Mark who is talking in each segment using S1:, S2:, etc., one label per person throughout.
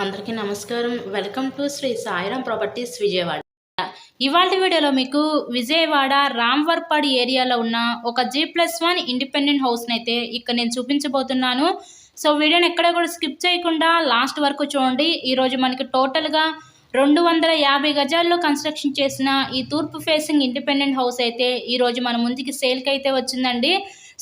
S1: అందరికీ నమస్కారం. Welcome to Shri Sairam properties Vijayawada. ఇవాల్టి వీడియోలో మీకు విజయవాడ రామ్వర్పాడి ఏరియాలో ఉన్న ఒక G+1 ఇండిపెండెంట్ హౌస్ని అయితే ఇక్కడ నేను చూపించబోతున్నాను. సో వీడియోని ఎక్కడ కూడా స్కిప్ చేయకుండా లాస్ట్ వరకు చూడండి. ఈరోజు మనకి టోటల్గా 250 గజాల్లో కన్స్ట్రక్షన్ చేసిన ఈ తూర్పు ఫేసింగ్ ఇండిపెండెంట్ హౌస్ అయితే ఈరోజు మన ముందుకి సేల్కి అయితే వచ్చిందండి.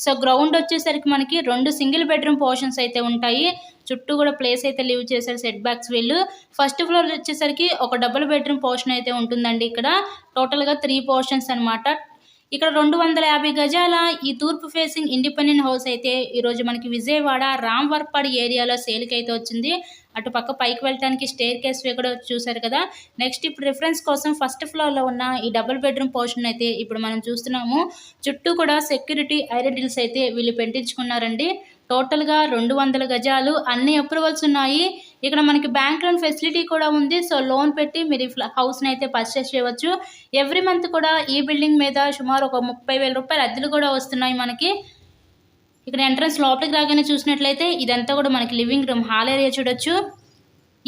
S1: సో గ్రౌండ్ వచ్చేసరికి మనకి 2 సింగిల్ బెడ్రూమ్ పోర్షన్స్ అయితే ఉంటాయి. చుట్టూ కూడా ప్లేస్ అయితే లీవ్ చేశారు సెట్ బ్యాక్స్ వీళ్ళు. ఫస్ట్ ఫ్లోర్ వచ్చేసరికి ఒక డబుల్ బెడ్రూమ్ పోర్షన్ అయితే ఉంటుందండి. ఇక్కడ టోటల్గా 3 పోర్షన్స్ అనమాట. ఇక్కడ 250 గజాల ఈ తూర్పు ఫేసింగ్ ఇండిపెండెంట్ హౌస్ అయితే ఈరోజు మనకి విజయవాడ రామ్వర్పాడి ఏరియాలో సేల్కి అయితే వచ్చింది. అటు పక్క పైకి వెళ్ళడానికి స్టేర్ కేస్ కూడా చూసారు కదా. నెక్స్ట్ ఇప్పుడు రిఫరెన్స్ కోసం ఫస్ట్ ఫ్లోర్లో ఉన్న ఈ డబుల్ బెడ్రూమ్ పోర్షన్ అయితే ఇప్పుడు మనం చూస్తున్నాము. చుట్టూ కూడా సెక్యూరిటీ ఐరన్ రిల్స్ అయితే వీళ్ళు పెట్టించుకున్నారండి. టోటల్గా 200 గజాలు, అన్ని అప్రూవల్స్ ఉన్నాయి. ఇక్కడ మనకి బ్యాంక్ లోన్ ఫెసిలిటీ కూడా ఉంది. సో లోన్ పెట్టి మీరు ఈ హౌస్ని అయితే పర్చేస్ చేయవచ్చు. ఎవ్రీ మంత్ కూడా ఈ బిల్డింగ్ మీద సుమారు ఒక 30,000 రూపాయలు అద్దెలు కూడా వస్తున్నాయి మనకి. ఇక్కడ ఎంట్రన్స్ లోపలికి రాగానే చూసినట్లయితే ఇదంతా కూడా మనకి లివింగ్ రూమ్, హాల్ ఏరియా చూడొచ్చు.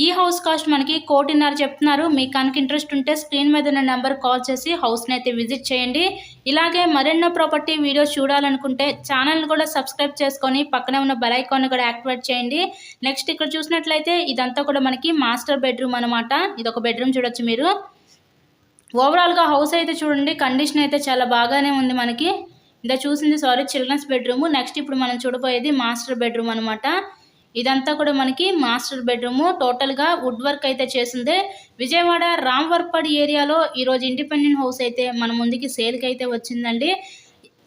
S1: ఈ హౌస్ కాస్ట్ మనకి 1,50,00,000 చెప్తున్నారు. మీకు కనుక ఇంట్రెస్ట్ ఉంటే స్క్రీన్ మీద ఉన్న నెంబర్ కాల్ చేసి హౌస్ని అయితే విజిట్ చేయండి. ఇలాగే మరెన్నో ప్రాపర్టీ వీడియోస్ చూడాలనుకుంటే ఛానల్ని కూడా సబ్స్క్రైబ్ చేసుకొని పక్కనే ఉన్న బెల్ ఐకాన్ని కూడా యాక్టివేట్ చేయండి. నెక్స్ట్ ఇక్కడ చూసినట్లయితే ఇదంతా కూడా మనకి మాస్టర్ బెడ్రూమ్ అనమాట. ఇది ఒక బెడ్రూమ్ చూడొచ్చు మీరు. ఓవరాల్గా హౌస్ అయితే చూడండి, కండిషన్ అయితే చాలా బాగానే ఉంది మనకి. ఇందా చూసింది చిల్డ్రన్స్ బెడ్రూమ్. నెక్స్ట్ ఇప్పుడు మనం చూడబోయేది మాస్టర్ బెడ్రూమ్ అనమాట. ఇదంతా కూడా మనకి మాస్టర్ బెడ్రూమ్. టోటల్గా వుడ్ వర్క్ అయితే చేసిందే. విజయవాడ రామ్వర్పాడి ఏరియాలో ఈరోజు ఇండిపెండెంట్ హౌస్ అయితే మన ముందుకి సేల్కి అయితే వచ్చిందండి.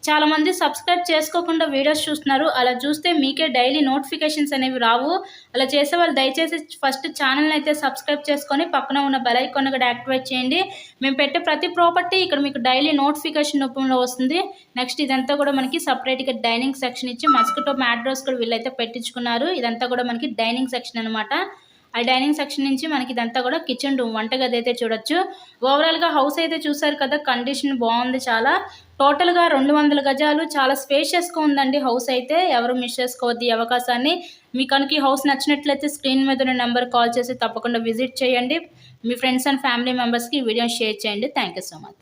S1: చాలామంది సబ్స్క్రైబ్ చేసుకోకుండా వీడియోస్ చూస్తున్నారు. అలా చూస్తే మీకే డైలీ నోటిఫికేషన్స్ అనేవి రావు. అలా చేసే వాళ్ళు దయచేసి ఫస్ట్ ఛానల్ని అయితే సబ్స్క్రైబ్ చేసుకొని పక్కన ఉన్న బెల్ ఐకాన్ కూడా యాక్టివేట్ చేయండి. మేము పెట్టే ప్రతి ప్రాపర్టీ ఇక్కడ మీకు డైలీ నోటిఫికేషన్ రూపంలో వస్తుంది. నెక్స్ట్ ఇదంతా కూడా మనకి సపరేట్గా డైనింగ్ సెక్షన్ ఇచ్చి మస్కిటో మ్యాట్ రోస్ కూడా వీళ్ళైతే పెట్టించుకున్నారు. ఇదంతా కూడా మనకి డైనింగ్ సెక్షన్ అనమాట. ఆ డైనింగ్ సెక్షన్ నుంచి మనకి ఇదంతా కూడా కిచెన్ రూమ్, వంటగది అయితే చూడొచ్చు. ఓవరాల్గా హౌస్ అయితే చూసారు కదా, కండిషన్ బాగుంది చాలా. టోటల్గా 200 గజాలు, చాలా స్పేషియస్గా ఉందండి హౌస్ అయితే. ఎవరు మిస్ చేసుకోవద్దు ఈ అవకాశాన్ని. మీకు కనుక ఈ హౌస్ నచ్చినట్లయితే స్క్రీన్ మీద ఉన్న నెంబర్ కాల్ చేసి తప్పకుండా విజిట్ చేయండి. మీ ఫ్రెండ్స్ అండ్ ఫ్యామిలీ మెంబర్స్కి ఈ వీడియోని షేర్ చేయండి. Thank you so much.